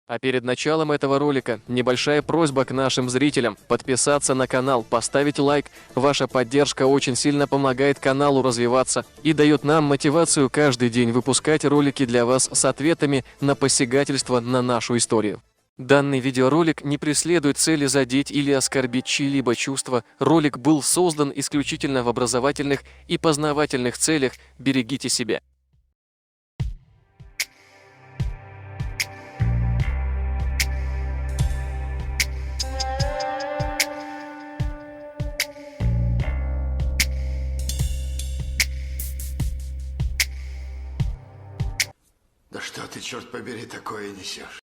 А перед началом этого ролика небольшая просьба к нашим зрителям подписаться на канал, поставить лайк. Ваша поддержка очень сильно помогает каналу развиваться и дает нам мотивацию каждый день выпускать ролики для вас с ответами на посягательство на нашу историю. Данный видеоролик не преследует цели задеть или оскорбить чьи-либо чувства. Ролик был создан исключительно в образовательных и познавательных целях. Берегите себя. Да что ты, черт побери, такое несешь?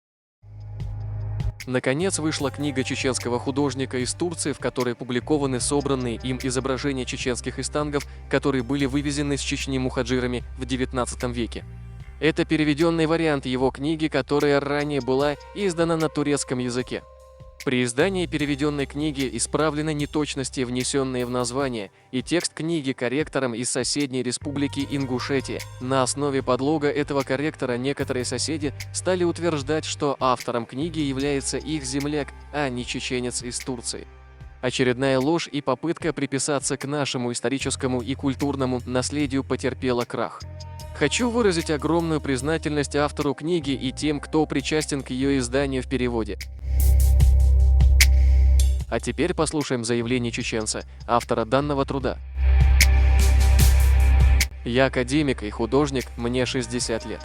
Наконец вышла книга чеченского художника из Турции, в которой опубликованы собранные им изображения чеченских истангов, которые были вывезены с Чечни мухаджирами в XIX веке. Это переведенный вариант его книги, которая ранее была издана на турецком языке. При издании переведенной книги исправлены неточности, внесенные в название, и текст книги корректором из соседней республики Ингушетия. На основе подлога этого корректора некоторые соседи стали утверждать, что автором книги является их земляк, а не чеченец из Турции. Очередная ложь и попытка приписаться к нашему историческому и культурному наследию потерпела крах. Хочу выразить огромную признательность автору книги и тем, кто причастен к ее изданию в переводе. А теперь послушаем заявление чеченца, автора данного труда. Я академик и художник, мне 60 лет.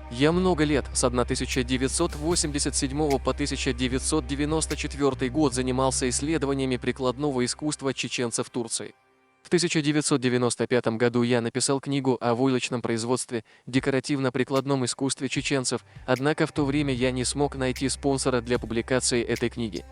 Я много лет, с 1987 по 1994 год, занимался исследованиями прикладного искусства чеченцев Турции. В 1995 году я написал книгу о войлочном производстве, декоративно-прикладном искусстве чеченцев, однако в то время я не смог найти спонсора для публикации этой книги.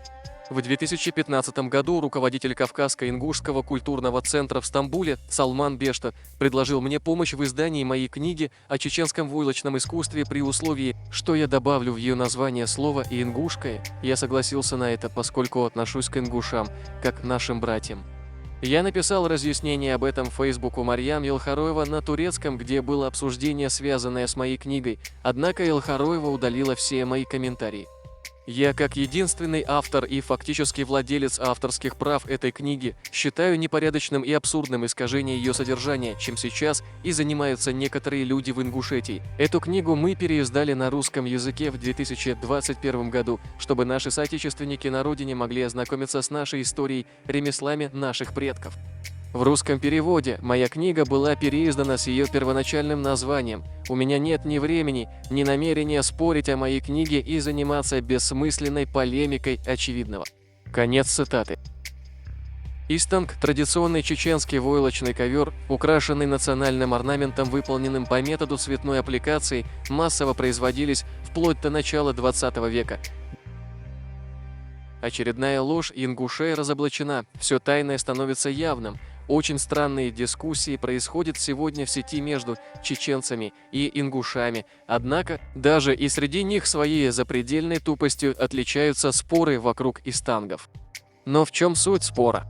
В 2015 году руководитель Кавказско-Ингушского культурного центра в Стамбуле Салман Бешта предложил мне помощь в издании моей книги о чеченском войлочном искусстве при условии, что я добавлю в ее название слово «ингушское». Я согласился на это, поскольку отношусь к ингушам, как к нашим братьям. Я написал разъяснение об этом в Фейсбуку Марьям Елхароева на турецком, где было обсуждение, связанное с моей книгой, однако Елхароева удалила все мои комментарии. Я, как единственный автор и фактически владелец авторских прав этой книги, считаю непорядочным и абсурдным искажение ее содержания, чем сейчас и занимаются некоторые люди в Ингушетии. Эту книгу мы переиздали на русском языке в 2021 году, чтобы наши соотечественники на родине могли ознакомиться с нашей историей, ремеслами наших предков. В русском переводе моя книга была переиздана с ее первоначальным названием. У меня нет ни времени, ни намерения спорить о моей книге и заниматься бессмысленной полемикой очевидного. Конец цитаты. Истанг – традиционный чеченский войлочный ковер, украшенный национальным орнаментом, выполненным по методу цветной аппликации, массово производились вплоть до начала 20 века. Очередная ложь ингушей разоблачена, все тайное становится явным. Очень странные дискуссии происходят сегодня в сети между чеченцами и ингушами, однако даже и среди них своей запредельной тупостью отличаются споры вокруг истангов. Но в чем суть спора?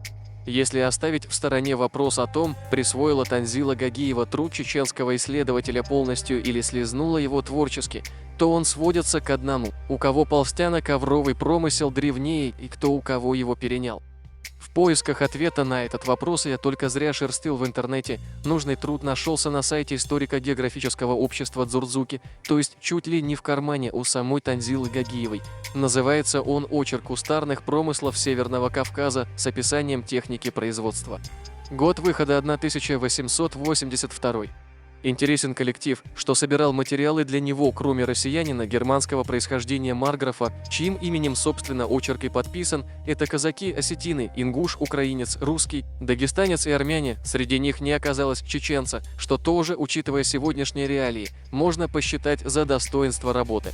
Если оставить в стороне вопрос о том, присвоила Танзила Гагиева труд чеченского исследователя полностью или слезнула его творчески, то он сводится к одному: у кого полстяно-ковровый промысел древнее и кто у кого его перенял. В поисках ответа на этот вопрос я только зря шерстил в интернете. Нужный труд нашелся на сайте историко-географического общества Дзурдзуки, то есть чуть ли не в кармане у самой Танзилы Гагиевой. Называется он «Очерк кустарных промыслов Северного Кавказа» с описанием техники производства. Год выхода 1882. Интересен коллектив, что собирал материалы для него, кроме россиянина германского происхождения Марграфа, чьим именем, собственно, очерк и подписан. Это казаки-осетины, ингуш, украинец, русский, дагестанец и армяне. Среди них не оказалось чеченца, что тоже, учитывая сегодняшние реалии, можно посчитать за достоинство работы.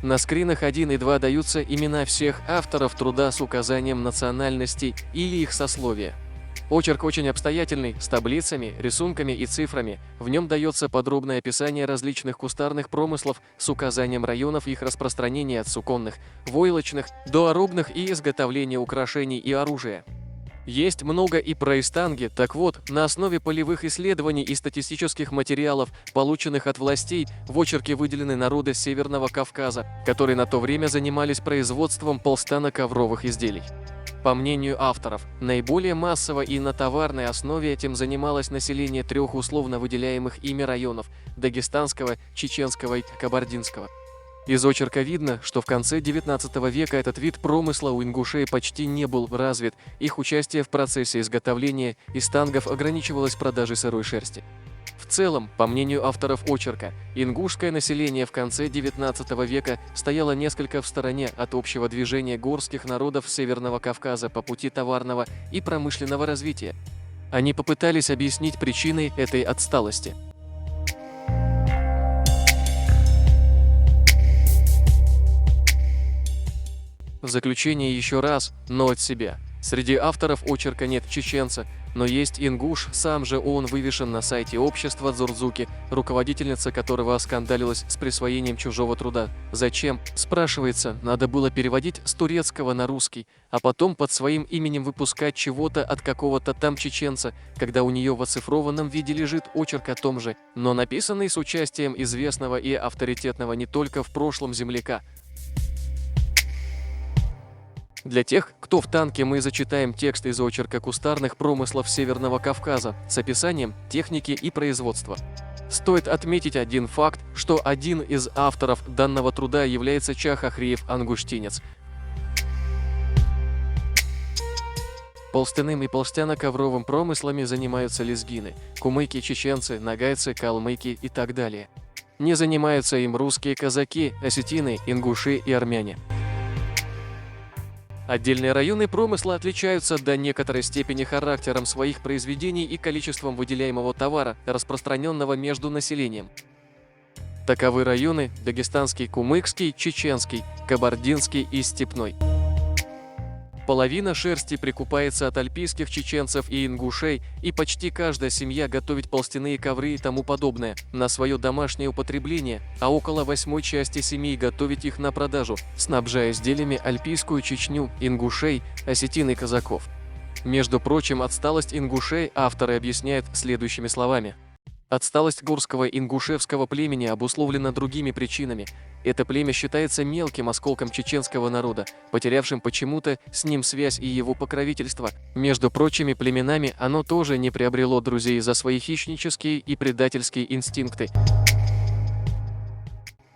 На скринах 1 и 2 даются имена всех авторов труда с указанием национальностей или их сословия. Очерк очень обстоятельный, с таблицами, рисунками и цифрами. В нем дается подробное описание различных кустарных промыслов с указанием районов их распространения от суконных, войлочных до орудных и изготовления украшений и оружия. Есть много и про истанги, так вот, на основе полевых исследований и статистических материалов, полученных от властей, в очерке выделены народы Северного Кавказа, которые на то время занимались производством полстана-ковровых изделий. По мнению авторов, наиболее массово и на товарной основе этим занималось население 3 условно выделяемых ими районов – Дагестанского, Чеченского и Кабардинского. Из очерка видно, что в конце XIX века этот вид промысла у ингушей почти не был развит, их участие в процессе изготовления истангов ограничивалось продажей сырой шерсти. В целом, по мнению авторов очерка, ингушское население в конце XIX века стояло несколько в стороне от общего движения горских народов Северного Кавказа по пути товарного и промышленного развития. Они попытались объяснить причины этой отсталости. В заключение еще раз, но от себя. Среди авторов очерка нет чеченца, но есть ингуш, сам же он вывешен на сайте общества Дзурзуки, руководительница которого оскандалилась с присвоением чужого труда. Зачем, спрашивается, надо было переводить с турецкого на русский, а потом под своим именем выпускать чего-то от какого-то там чеченца, когда у нее в оцифрованном виде лежит очерк о том же, но написанный с участием известного и авторитетного не только в прошлом земляка. Для тех, кто в танке, мы зачитаем текст из очерка кустарных промыслов Северного Кавказа с описанием техники и производства. Стоит отметить один факт, что один из авторов данного труда является Чах Ахриев Ангуштинец. Полстяным и полстяно-ковровым промыслами занимаются лезгины, кумыки, чеченцы, нагайцы, калмыки и так далее. Не занимаются им русские казаки, осетины, ингуши и армяне. Отдельные районы промысла отличаются до некоторой степени характером своих произведений и количеством выделяемого товара, распространенного между населением. Таковы районы Дагестанский, Кумыкский, Чеченский, Кабардинский и Степной. Половина шерсти прикупается от альпийских чеченцев и ингушей, и почти каждая семья готовит полстяные ковры и тому подобное на свое домашнее употребление, а около 8 части семей готовить их на продажу, снабжая изделиями альпийскую Чечню, ингушей, осетин и казаков. Между прочим, отсталость ингушей авторы объясняют следующими словами. Отсталость горского ингушевского племени обусловлена другими причинами. Это племя считается мелким осколком чеченского народа, потерявшим почему-то с ним связь и его покровительство. Между прочими племенами оно тоже не приобрело друзей за свои хищнические и предательские инстинкты.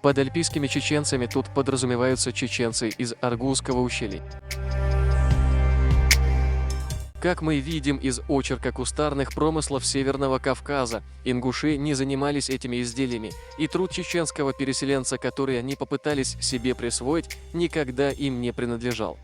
Под альпийскими чеченцами тут подразумеваются чеченцы из Аргузского ущелья. Как мы видим из очерка кустарных промыслов Северного Кавказа, ингуши не занимались этими изделиями, и труд чеченского переселенца, который они попытались себе присвоить, никогда им не принадлежал.